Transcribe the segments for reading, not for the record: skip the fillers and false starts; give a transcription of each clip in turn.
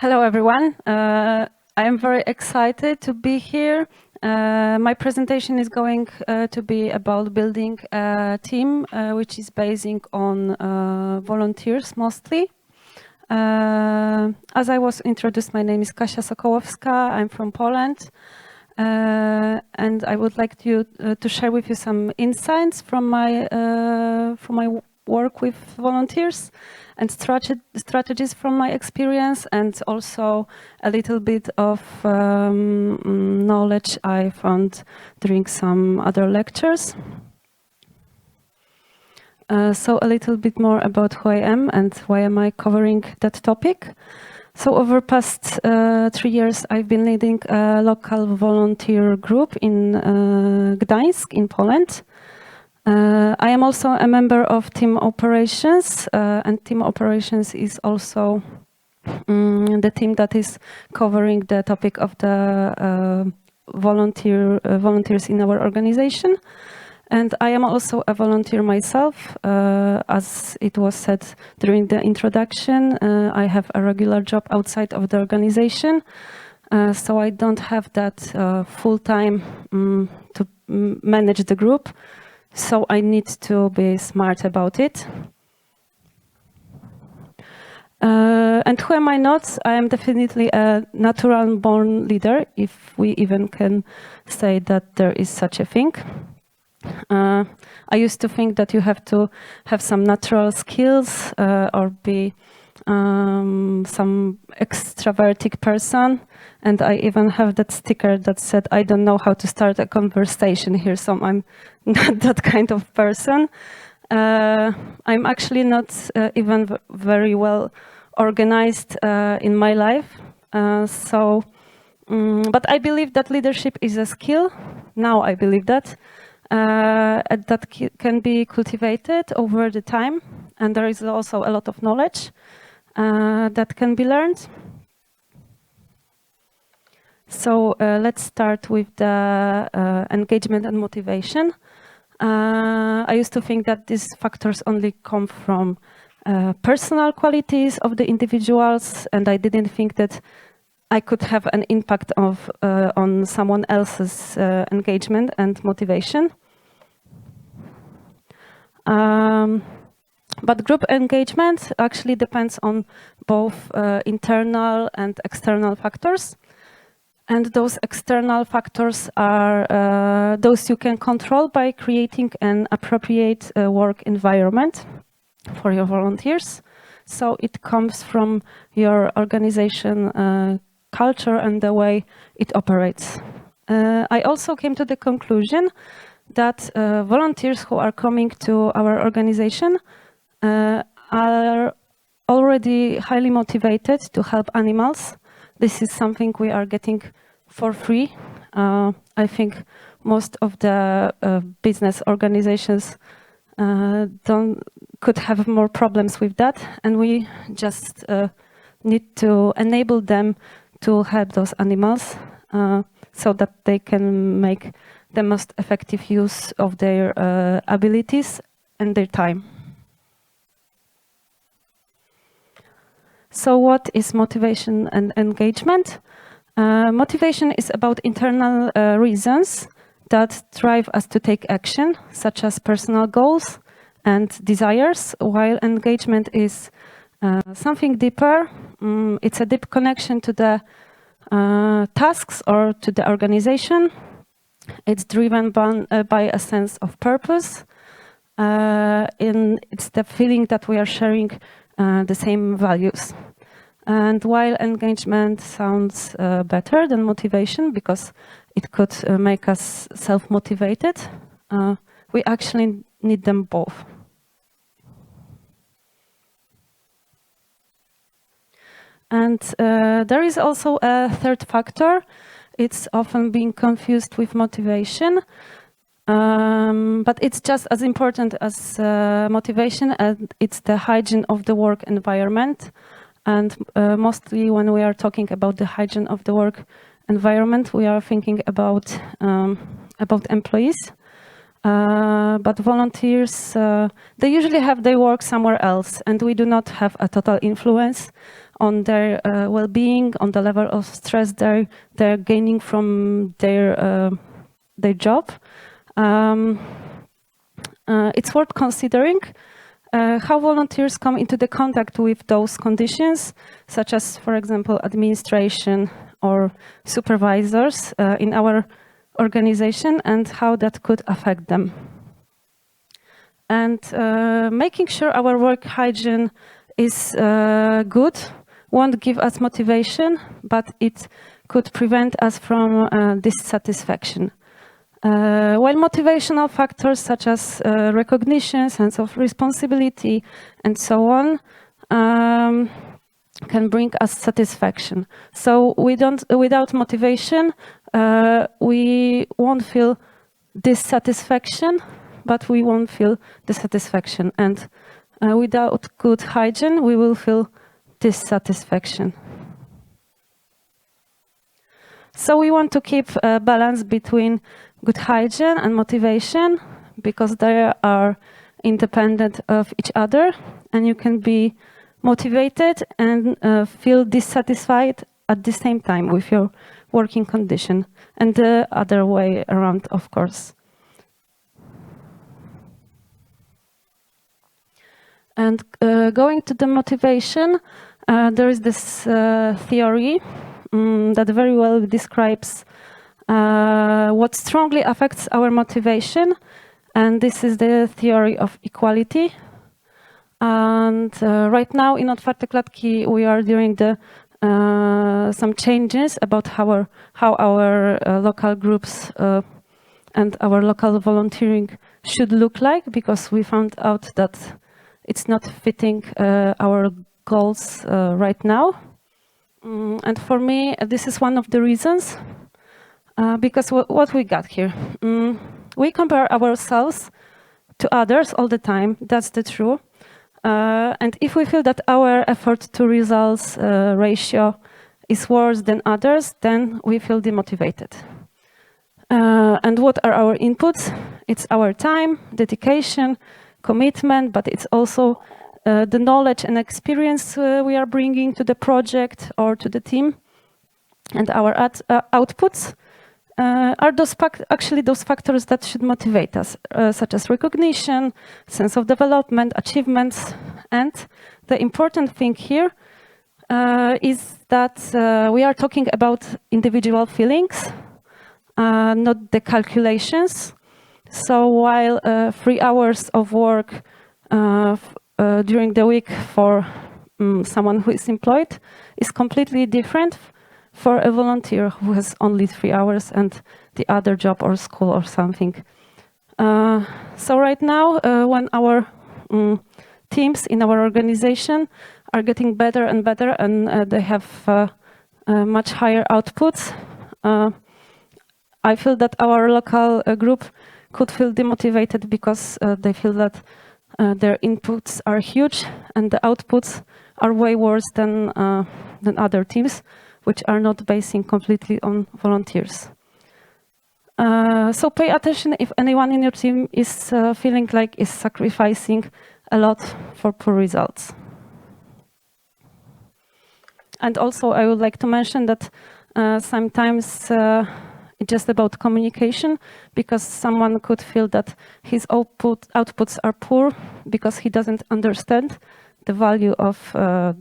Hello, everyone. I am very excited to be here. My presentation is going to be about building a team which is basing on volunteers mostly. As I was introduced, my name is Kasia Sokołowska. I'm from Poland. And I would like to share with you some insights from my work with volunteers and strategies from my experience, and also a little bit of knowledge I found during some other lectures. So a little bit more about who I am and why am I covering that topic. So over past 3 years, I've been leading a local volunteer group in Gdańsk in Poland. I am also a member of team operations, and team operations is also the team that is covering the topic of the volunteers in our organization. And I am also a volunteer myself. As it was said during the introduction, I have a regular job outside of the organization. So I don't have that full time to manage the group. So I need to be smart about it. And who am I not? I am definitely a natural born leader, if we even can say that there is such a thing. I used to think that you have to have some natural skills or be some extrovertic person. And I even have that sticker that said, I don't know how to start a conversation here, so I'm not that kind of person. I'm actually not even very well organized in my life. But I believe that leadership is a skill. Now I believe that. That can be cultivated over the time. And there is also a lot of knowledge that can be learned. So let's start with the engagement and motivation. I used to think that these factors only come from personal qualities of the individuals, and I didn't think that I could have an impact on someone else's engagement and motivation. But group engagement actually depends on both internal and external factors. And those external factors are those you can control by creating an appropriate work environment for your volunteers. So it comes from your organization culture and the way it operates. I also came to the conclusion that volunteers who are coming to our organization are already highly motivated to help animals. This is something we are getting for free. I think most of the business organizations could have more problems with that, and we just need to enable them to help those animals so that they can make the most effective use of their abilities and their time. So what is motivation and engagement? Motivation is about internal reasons that drive us to take action, such as personal goals and desires, while engagement is something deeper. It's a deep connection to the tasks or to the organization. It's driven by a sense of purpose. It's the feeling that we are sharing the same values. And while engagement sounds better than motivation because it could make us self-motivated, we actually need them both. And there is also a third factor. It's often being confused with motivation. But it's just as important as motivation, and it's the hygiene of the work environment. And mostly when we are talking about the hygiene of the work environment, we are thinking about employees. But volunteers, they usually have their work somewhere else, and we do not have a total influence on their well-being, on the level of stress they're gaining from their job. It's worth considering how volunteers come into the contact with those conditions, such as, for example, administration or supervisors in our organization, and how that could affect them. And making sure our work hygiene is good won't give us motivation, but it could prevent us from dissatisfaction. While motivational factors such as recognition, sense of responsibility, and so on can bring us satisfaction. So without motivation, we won't feel dissatisfaction, but we won't feel dissatisfaction. And without good hygiene, we will feel dissatisfaction. So we want to keep a balance between good hygiene and motivation, because they are independent of each other, and you can be motivated and feel dissatisfied at the same time with your working condition, and the other way around, of course. And going to the motivation, there is this theory that very well describes what strongly affects our motivation, and this is the theory of equality. And right now in Otwarte Klatki we are doing some changes about how our local groups and our local volunteering should look like, because we found out that it's not fitting our goals right now. And for me, this is one of the reasons. Because what we got here, we compare ourselves to others all the time, that's the truth. And if we feel that our effort to results ratio is worse than others, then we feel demotivated. And what are our inputs? It's our time, dedication, commitment, but it's also the knowledge and experience we are bringing to the project or to the team. And our outputs are actually those factors that should motivate us, such as recognition, sense of development, achievements. And the important thing here is that we are talking about individual feelings, not the calculations. So while 3 hours of work during the week for someone who is employed is completely different for a volunteer who has only 3 hours and the other job or school or something. So right now, when our teams in our organization are getting better and better, and they have much higher outputs, I feel that our local group could feel demotivated, because they feel that their inputs are huge and the outputs are way worse than other teams, which are not basing completely on volunteers. So pay attention if anyone in your team is feeling like is sacrificing a lot for poor results. And also I would like to mention that sometimes it's just about communication, because someone could feel that his outputs are poor because he doesn't understand the value of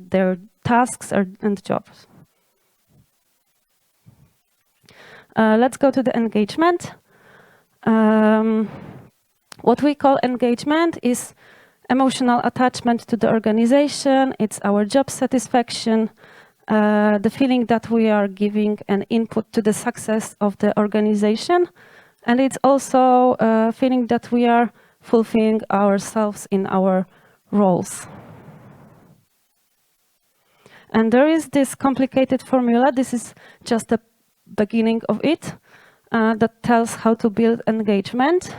their tasks and jobs. Let's go to the engagement. What we call engagement is emotional attachment to the organization. It's our job satisfaction, the feeling that we are giving an input to the success of the organization. And it's also a feeling that we are fulfilling ourselves in our roles. And there is this complicated formula. This is just the beginning of it, that tells how to build engagement.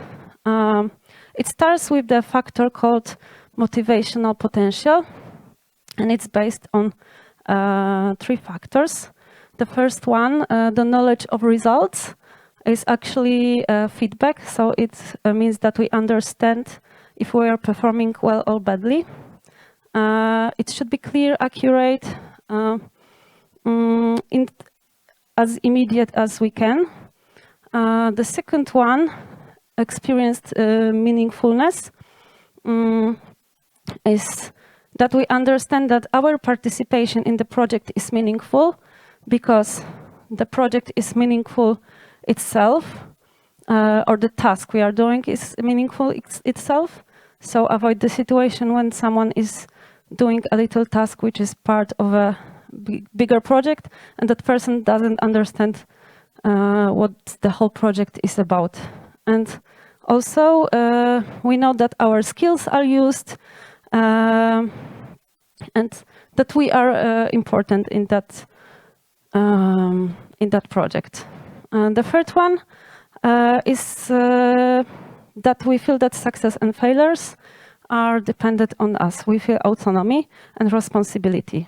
It starts with the factor called motivational potential, and it's based on 3 factors. The first one, the knowledge of results, is actually feedback. So it means that we understand if we are performing well or badly. It should be clear, accurate, as immediate as we can. The second one, experienced meaningfulness, is that we understand that our participation in the project is meaningful because the project is meaningful itself, or the task we are doing is meaningful itself. So avoid the situation when someone is doing a little task which is part of a bigger project and that person doesn't understand what the whole project is about. And also, we know that our skills are used and that we are important in that project. The third one is that we feel that success and failures are dependent on us. We feel autonomy and responsibility.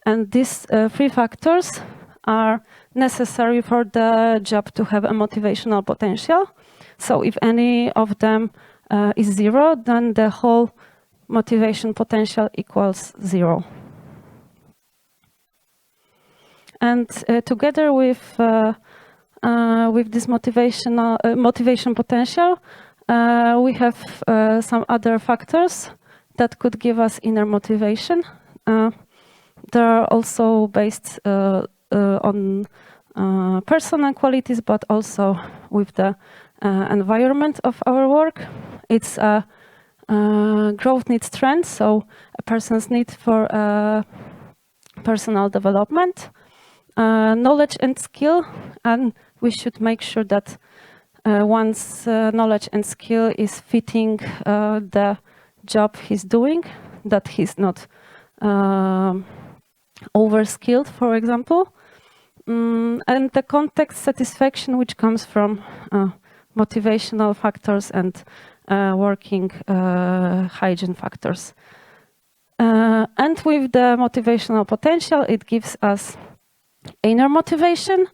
And these three factors are necessary for the job to have a motivational potential. So if any of them is zero, then the whole motivation potential equals zero. And together with this motivation potential, we have some other factors that could give us inner motivation. They're also based on personal qualities, but also with the environment of our work. It's a growth needs trend, so a person's need for personal development, knowledge and skill, and we should make sure that one's knowledge and skill is fitting the job he's doing, that he's not overskilled, for example, and the context satisfaction which comes from motivational factors and working hygiene factors. And with the motivational potential, it gives us inner motivation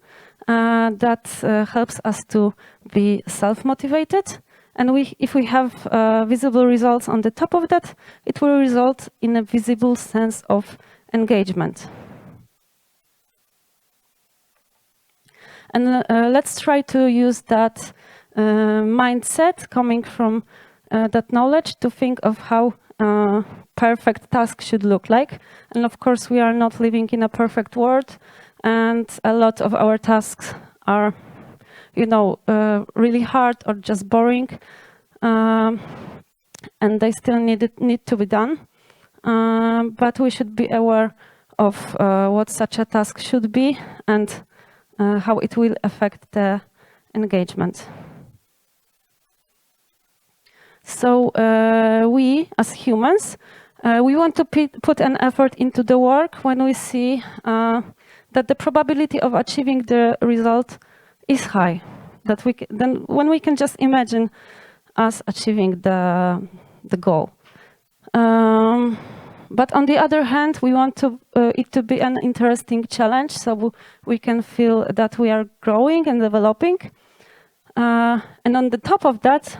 that helps us to be self-motivated. And if we have visible results on the top of that, it will result in a visible sense of engagement. And let's try to use that mindset coming from that knowledge to think of how perfect task should look like. And of course, we are not living in a perfect world, and a lot of our tasks are, really hard or just boring, and they still need to be done. But we should be aware of what such a task should be and how it will affect the engagement. So we, as humans, we want to put an effort into the work when we see that the probability of achieving the result is high. When we can just imagine us achieving the goal. But on the other hand, we want it to be an interesting challenge, so we can feel that we are growing and developing. And on the top of that,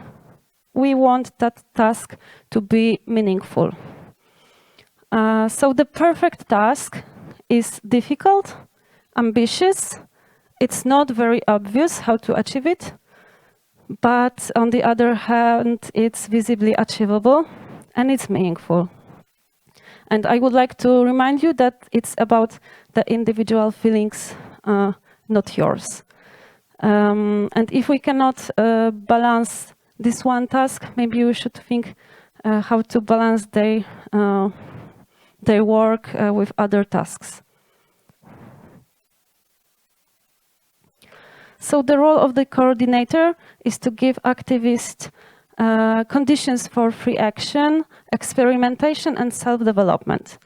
we want that task to be meaningful. So the perfect task is difficult, ambitious. It's not very obvious how to achieve it. But on the other hand, it's visibly achievable and it's meaningful. And I would like to remind you that it's about the individual feelings, not yours. And if we cannot balance this one task, maybe we should think how to balance their work with other tasks. So the role of the coordinator is to give activists conditions for free action, experimentation, and self-development.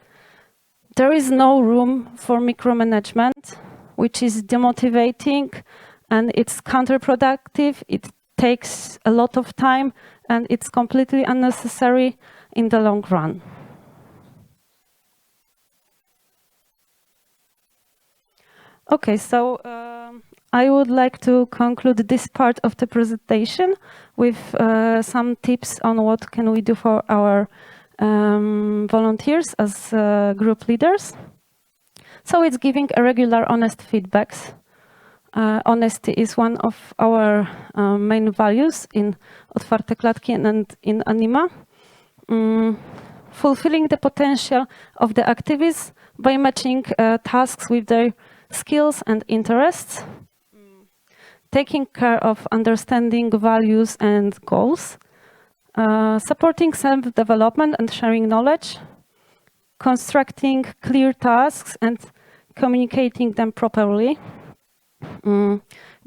There is no room for micromanagement, which is demotivating and it's counterproductive. It takes a lot of time and it's completely unnecessary in the long run. Okay, so I would like to conclude this part of the presentation with some tips on what can we do for our volunteers as group leaders. So it's giving a regular, honest feedbacks. Honesty is one of our main values in Otwarte Klatki and in Anima. Fulfilling the potential of the activists by matching tasks with their skills and interests. Taking care of understanding values and goals. Supporting self-development and sharing knowledge. Constructing clear tasks and communicating them properly.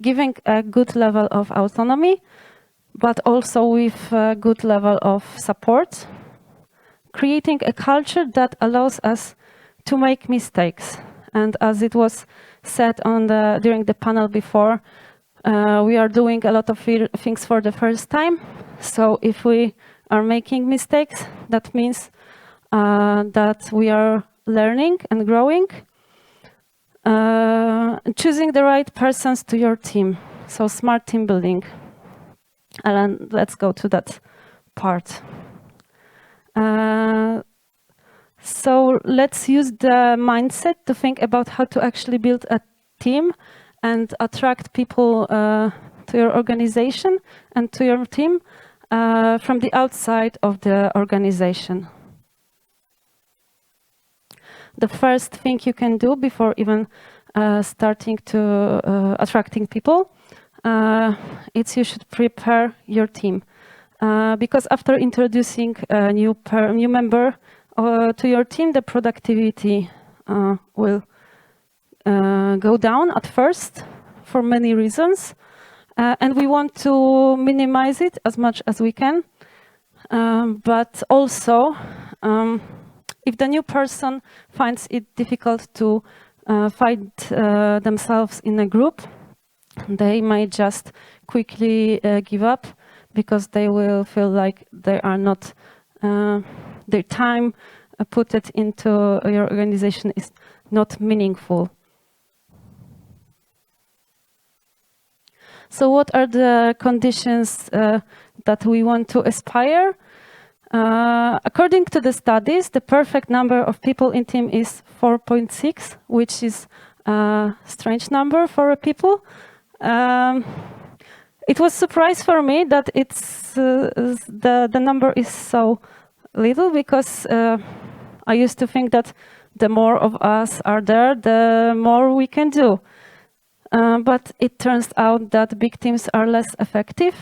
Giving a good level of autonomy, but also with a good level of support. Creating a culture that allows us to make mistakes. And as it was said during the panel before, we are doing a lot of things for the first time. So if we are making mistakes, that means that we are learning and growing. Choosing the right persons to your team. So smart team building. And let's go to that part. So let's use the mindset to think about how to actually build a team and attract people to your organization and to your team from the outside of the organization. The first thing you can do before even starting to attracting people, it's you should prepare your team. Because after introducing a new member to your team, the productivity will go down at first for many reasons. And we want to minimize it as much as we can. But also, if the new person finds it difficult to find themselves in a group, they might just quickly give up because they will feel like they are not, their time put it into your organization is not meaningful. So what are the conditions that we want to aspire? According to the studies, the perfect number of people in team is 4.6, which is a strange number for people. It was a surprise for me that it's the number is so little, because I used to think that the more of us are there, the more we can do. But it turns out that big teams are less effective.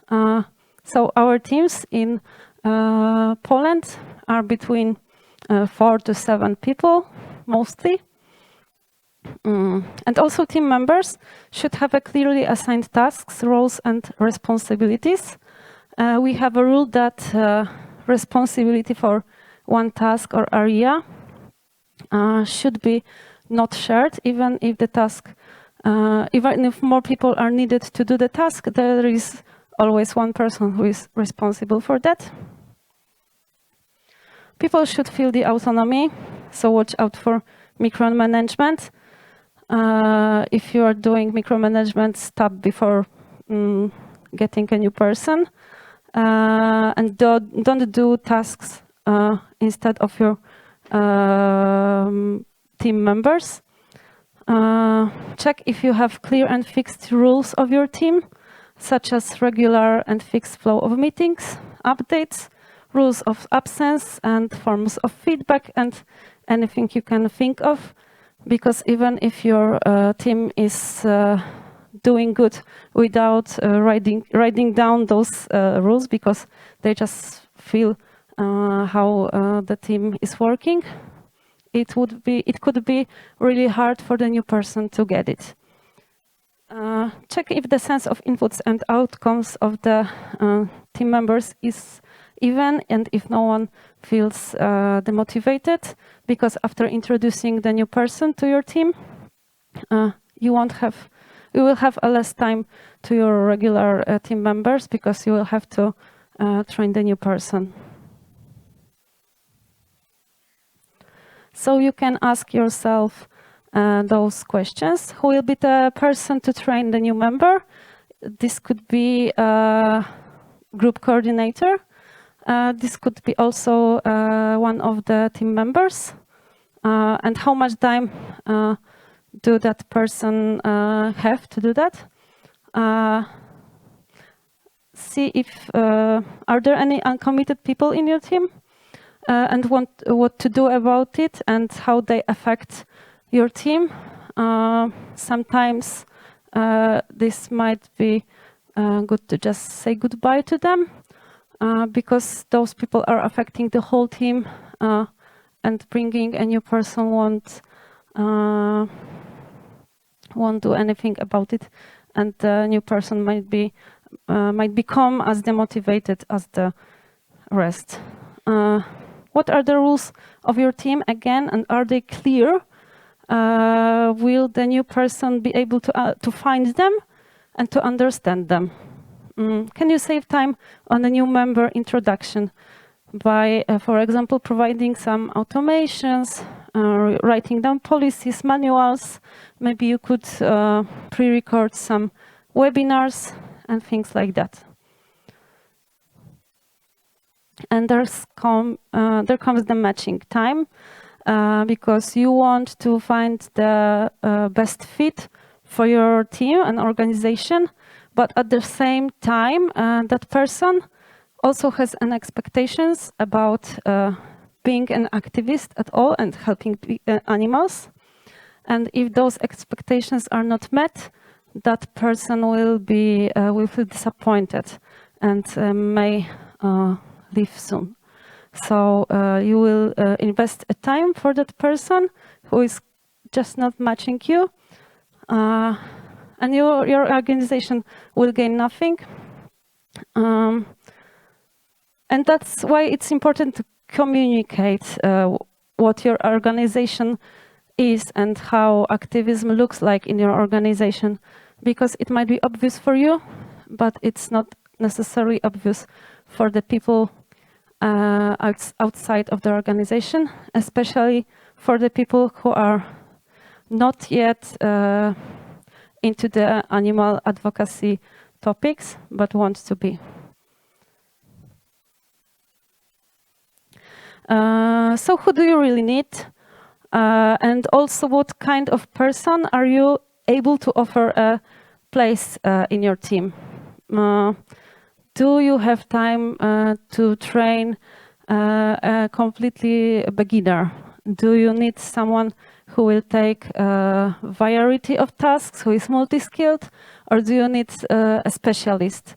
So our teams in Poland are between 4 to 7 people, mostly. And also team members should have a clearly assigned tasks, roles and responsibilities. We have a rule that responsibility for one task or area should be not shared, even if the task, even if more people are needed to do the task, there is always one person who is responsible for that. People should feel the autonomy, so watch out for micromanagement. If you are doing micromanagement, stop before getting a new person. And don't do tasks instead of your team members. Check if you have clear and fixed rules of your team, such as regular and fixed flow of meetings, updates, rules of absence, and forms of feedback, and anything you can think of. Because even if your team is doing good without writing down those rules, because they just feel how the team is working, it could be really hard for the new person to get it. Check if the sense of inputs and outcomes of the team members is even, and if no one feels demotivated, because after introducing the new person to your team, you will have a less time to your regular team members, because you will have to train the new person. So you can ask yourself those questions. Who will be the person to train the new member? This could be a group coordinator. This could be also one of the team members. and how much time do that person have to do that. See if are there any uncommitted people in your team, and what to do about it and how they affect your team. Sometimes this might be good to just say goodbye to them, because those people are affecting the whole team, and bringing a new person won't do anything about it, and the new person might become as demotivated as the rest. What are the rules of your team again, and are they clear? Will the new person be able to find them and to understand them? Can you save time on a new member introduction by, for example, providing some automations, writing down policies, manuals? Maybe you could pre-record some webinars and things like that. And there comes the matching time, because you want to find the best fit for your team and organization, but at the same time, that person also has an expectations about being an activist at all and helping animals. And if those expectations are not met, that person will feel disappointed and may leave soon. So you will invest a time for that person who is just not matching you, and your organization will gain nothing. And that's why it's important to communicate what your organization is and how activism looks like in your organization, because it might be obvious for you, but it's not necessarily obvious for the people outside of the organization, especially for the people who are not yet into the animal advocacy topics, but want to be. So who do you really need? And also, what kind of person are you able to offer a place in your team? Do you have time to train a completely beginner? Do you need someone who will take a variety of tasks, who is multi-skilled, or do you need a specialist?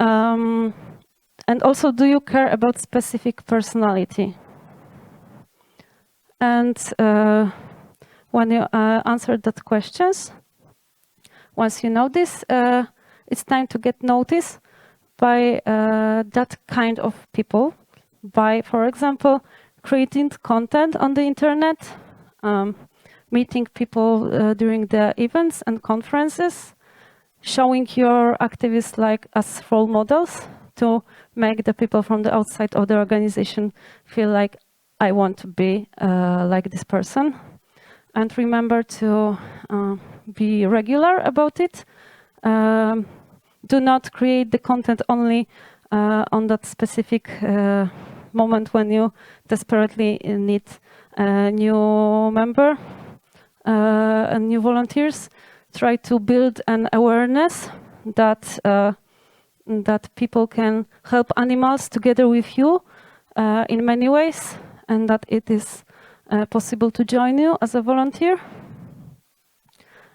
And also, do you care about specific personality? And when you answer that questions, once you know this, it's time to get noticed by that kind of people, by, for example, creating content on the internet, meeting people during the events and conferences, showing your activists like as role models to make the people from the outside of the organization feel like, I want to be like this person. And remember to be regular about it. Do not create the content only on that specific moment when you desperately need a new member and new volunteers. Try to build an awareness that that people can help animals together with you in many ways, and that it is possible to join you as a volunteer.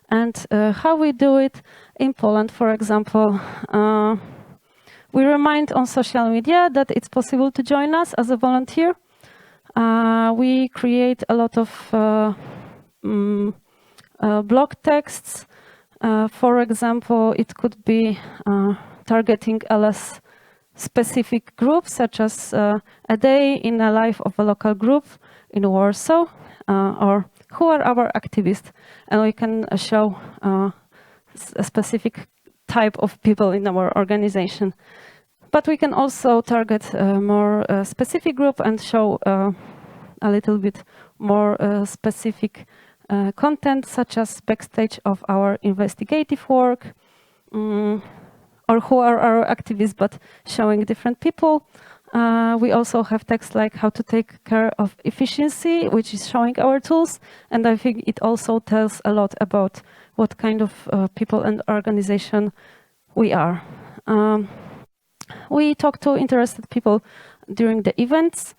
And how we do it in Poland, for example, we remind on social media that it's possible to join us as a volunteer. We create a lot of blog texts. For example, it could be targeting LS specific groups, such as a day in the life of a local group in Warsaw, or who are our activists, and we can show a specific type of people in our organization. But we can also target a more specific group and show a little bit more specific content, such as backstage of our investigative work, or who are our activists, but showing different people. We also have text like how to take care of efficiency, which is showing our tools. And I think it also tells a lot about what kind of people and organization we are. We talk to interested people during the events,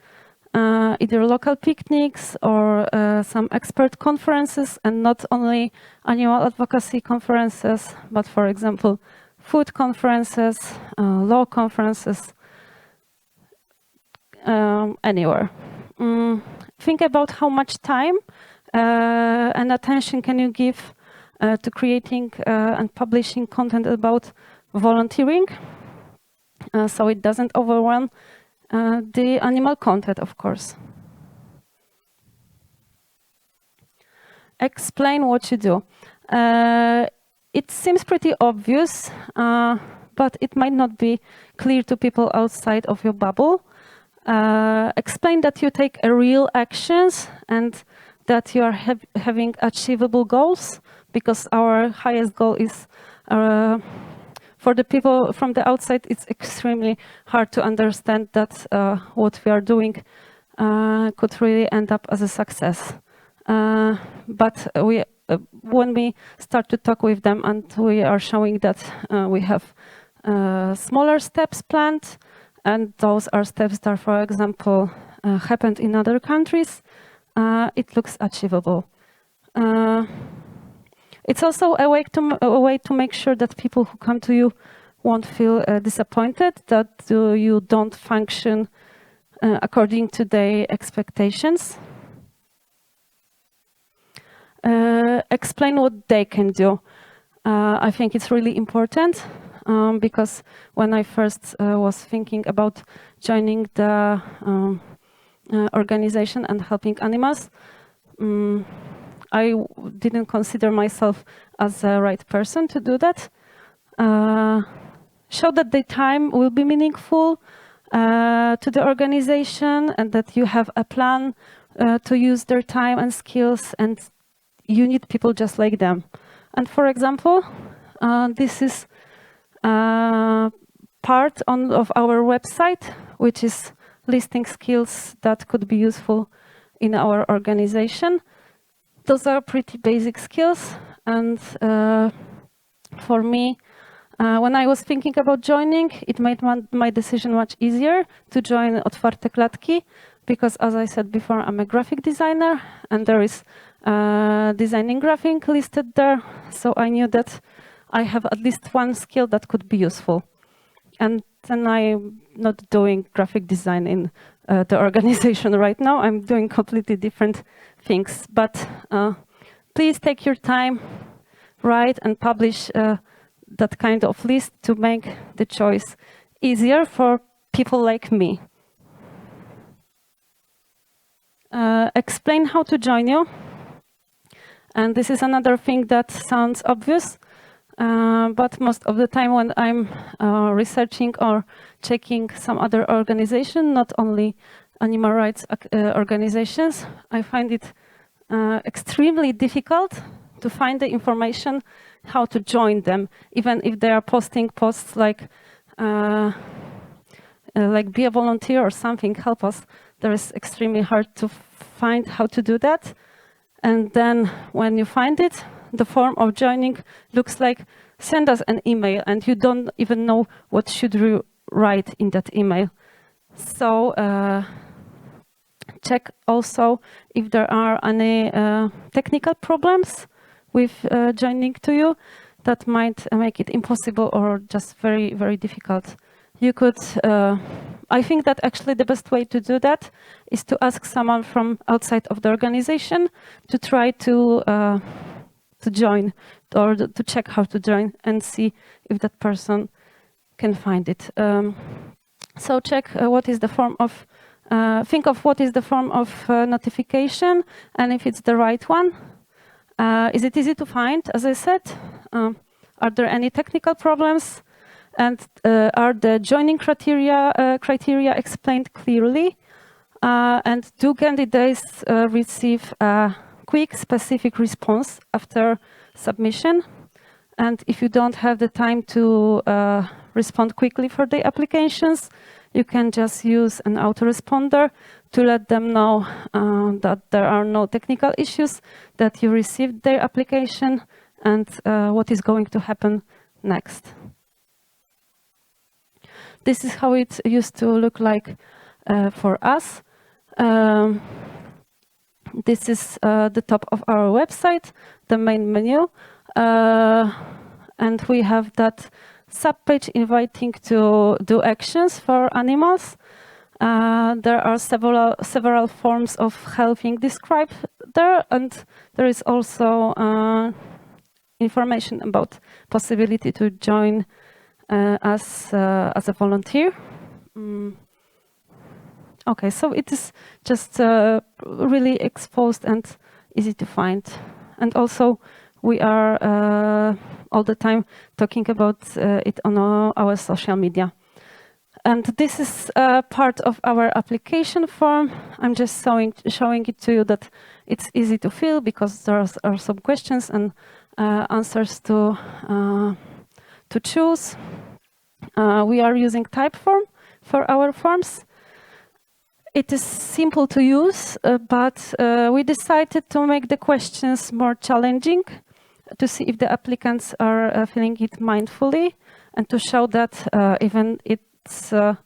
either local picnics or some expert conferences, and not only animal advocacy conferences, but for example, food conferences, law conferences, anywhere. Think about how much time and attention can you give to creating and publishing content about volunteering, so it doesn't overwhelm the animal content, of course. Explain what you do. It seems pretty obvious, but it might not be clear to people outside of your bubble. Explain that you take real actions and that you are having achievable goals, because our highest goal is for the people from the outside, it's extremely hard to understand that what we are doing could really end up as a success. But when we start to talk with them and we are showing that we have smaller steps planned, and those are steps that, for example, happened in other countries, it looks achievable. It's also a way to make sure that people who come to you won't feel disappointed, that you don't function according to their expectations. Explain what they can do. I think it's really important because when I first was thinking about joining the organization and helping animals, I didn't consider myself as the right person to do that. Show that the time will be meaningful to the organization and that you have a plan to use their time and skills, and you need people just like them. And for example, this is part of our website, which is listing skills that could be useful in our organization. Those are pretty basic skills, and for me, when I was thinking about joining, it made my decision much easier to join Otwarte Klatki, because as I said before, I'm a graphic designer, and there is designing graphic listed there, so I knew that I have at least one skill that could be useful. And then I'm not doing graphic design in the organization right now. I'm doing completely different things. But please take your time, write and publish that kind of list to make the choice easier for people like me. Explain how to join you. And this is another thing that sounds obvious, but most of the time when I'm researching or checking some other organization, not only animal rights organizations, I find it extremely difficult to find the information how to join them, even if they are posting posts like be a volunteer or something, help us. There is extremely hard to find how to do that. And then when you find it, the form of joining looks like send us an email, and you don't even know what should you write in that email. So check also if there are any technical problems with joining to you that might make it impossible or just very, very difficult. You could, I think that actually the best way to do that is to ask someone from outside of the organization to try to join, or to check how to join and see if that person can find it. So check what is the form of, think of what is the form of notification and if it's the right one. Is it easy to find, as I said? Are there any technical problems? And are the joining criteria explained clearly? And do candidates receive a quick, specific response after submission? And if you don't have the time to respond quickly for the applications, you can just use an autoresponder to let them know that there are no technical issues, that you received their application, and what is going to happen next. This is how it used to look like for us. This is the top of our website, the main menu. And we have that subpage inviting to do actions for animals. There are several forms of helping describe there, and there is also information about possibility to join as a volunteer. Okay, so it is just really exposed and easy to find. And also, we are all the time talking about it on our social media. And this is part of our application form. I'm just showing it to you that it's easy to fill because there are some questions and answers to choose. We are using Typeform for our forms. It is simple to use, but we decided to make the questions more challenging to see if the applicants are filling it mindfully and to show that even it's a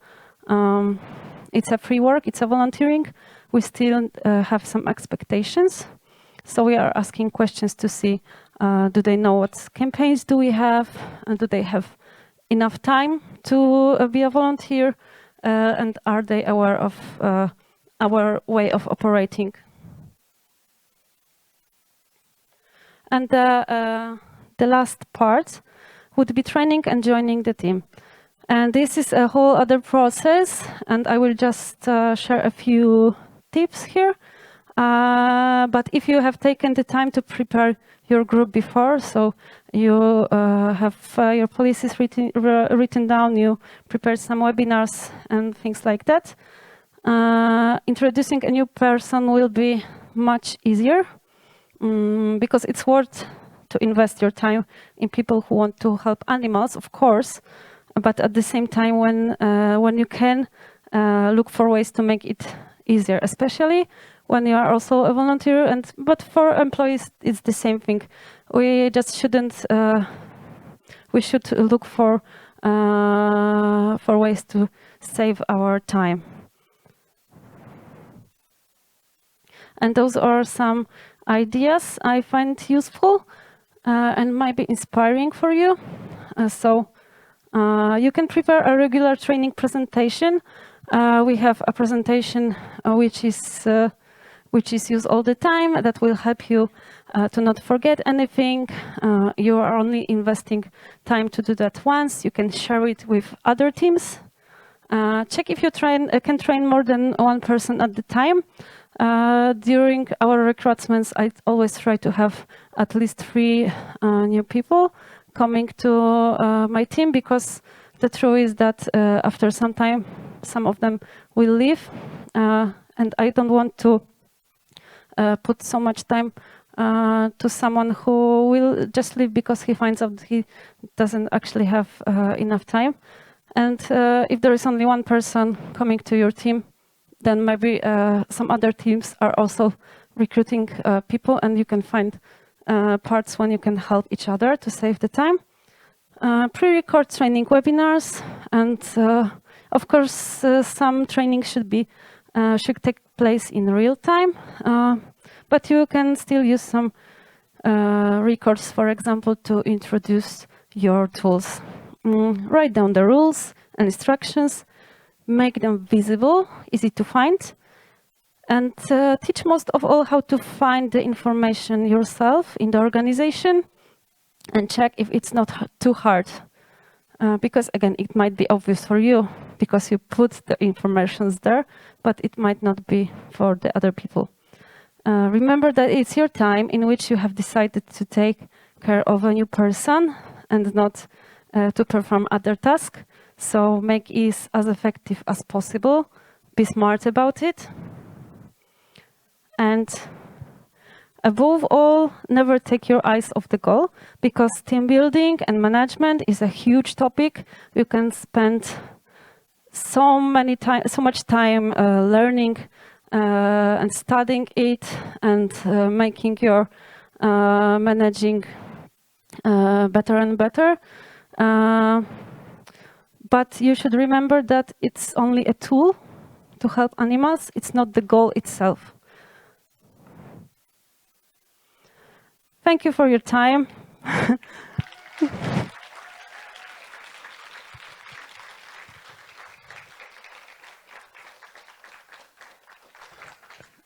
free work, it's a volunteering, we still have some expectations. So we are asking questions to see, do they know what campaigns do we have, and do they have enough time to be a volunteer, and are they aware of our way of operating? And the last part would be training and joining the team. And this is a whole other process, and I will just share a few tips here. But if you have taken the time to prepare your group before, so you have your policies written down, you prepared some webinars and things like that, introducing a new person will be much easier because it's worth to invest your time in people who want to help animals, of course, but at the same time when you can look for ways to make it easier, especially when you are also a volunteer. But for employees, it's the same thing. We just shouldn't. We should look for ways to save our time. And those are some ideas I find useful and might be inspiring for you. So you can prepare a regular training presentation. We have a presentation which is used all the time that will help you to not forget anything. You are only investing time to do that once. You can share it with other teams. Check if you can train more than one person at the time. During our recruitments, I always try to have at least 3 new people coming to my team, because the truth is that after some time, some of them will leave, and I don't want to put so much time to someone who will just leave because he finds out he doesn't actually have enough time. And if there is only one person coming to your team, then maybe some other teams are also recruiting people, and you can find parts when you can help each other to save the time. Pre-record training webinars, and of course some training should take place in real time, but you can still use some records, for example, to introduce your tools. Write down the rules and instructions, make them visible, easy to find, and teach most of all how to find the information yourself in the organization, and check if it's not too hard. Because again, it might be obvious for you because you put the information there, but it might not be for the other people. Remember that it's your time in which you have decided to take care of a new person and not to perform other tasks. So make it as effective as possible. Be smart about it. And above all, never take your eyes off the goal, because team building and management is a huge topic. You can spend so much time learning and studying it and making your managing better and better. But you should remember that it's only a tool to help animals. It's not the goal itself. Thank you for your time.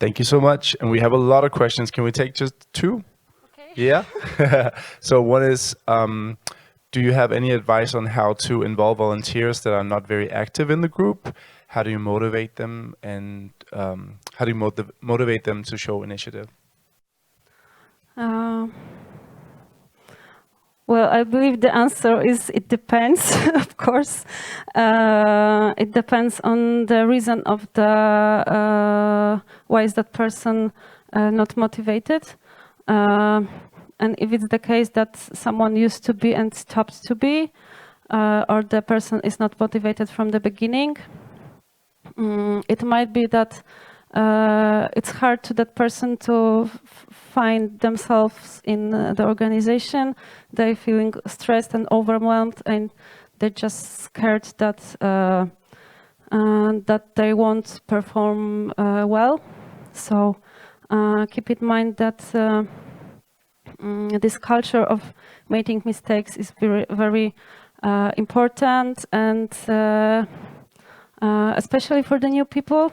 Thank you so much. And we have a lot of questions. Can we take just two? Okay. Yeah. So one is, do you have any advice on how to involve volunteers that are not very active in the group? How do you motivate them, and how do you motivate them to show initiative? Well, I believe the answer is it depends, of course. It depends on the reason of the why is that person not motivated. And if it's the case that someone used to be and stopped to be, or the person is not motivated from the beginning, it might be that it's hard to that person to find themselves in the organization. They're feeling stressed and overwhelmed, and they're just scared that that they won't perform well. So keep in mind that this culture of making mistakes is very, very important, and especially for the new people.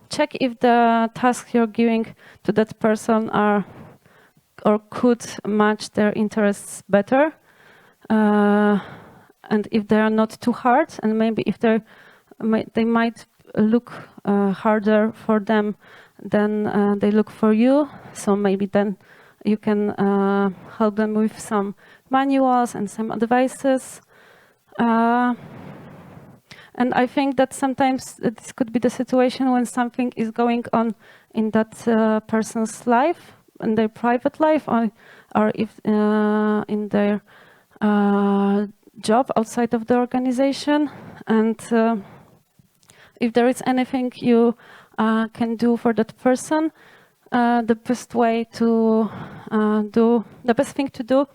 Check if the tasks you're giving to that person are or could match their interests better, and if they are not too hard, and maybe if they might look harder for them than they look for you. So maybe then you can help them with some manuals and some advices. And I think that sometimes this could be the situation when something is going on in that person's life, in their private life, or if in their job outside of the organization. And if there is anything you can do for that person, the best thing to do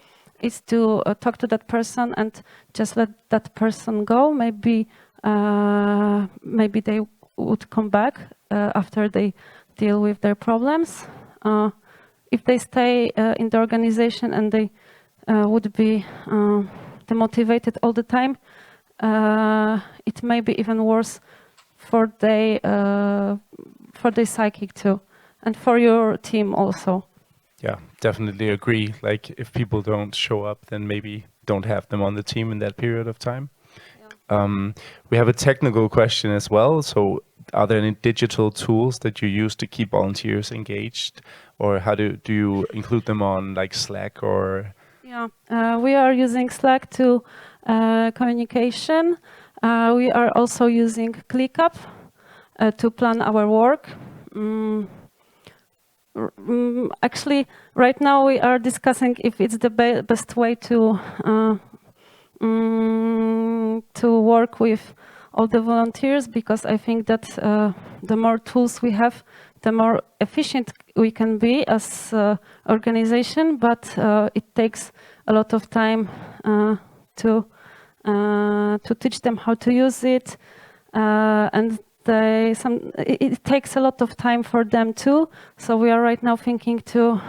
is to talk to that person and just let that person go. Maybe they would come back after they deal with their problems. If they stay in the organization and they would be demotivated all the time, it may be even worse for their psychic too, and for your team also. Yeah, definitely agree. Like if people don't show up, then maybe don't have them on the team in that period of time. We have a technical question as well. So are there any digital tools that you use to keep volunteers engaged, or how do you include them on like Slack or? Yeah, we are using Slack to communication. We are also using ClickUp to plan our work. Actually, right now we are discussing if it's the best way to work with all the volunteers, because I think that the more tools we have, the more efficient we can be as organization, but it takes a lot of time to teach them how to use it, and it takes a lot of time for them too. So we are right now thinking to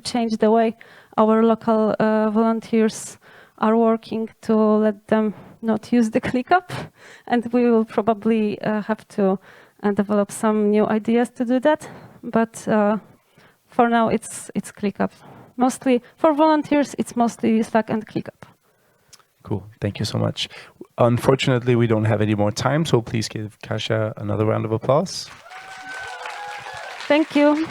change the way our local volunteers are working, to let them not use the ClickUp, and we will probably have to develop some new ideas to do that. But for now, it's ClickUp. Mostly for volunteers, it's mostly Slack and ClickUp. Cool, thank you so much. Unfortunately, we don't have any more time, so please give Kasia another round of applause. Thank you.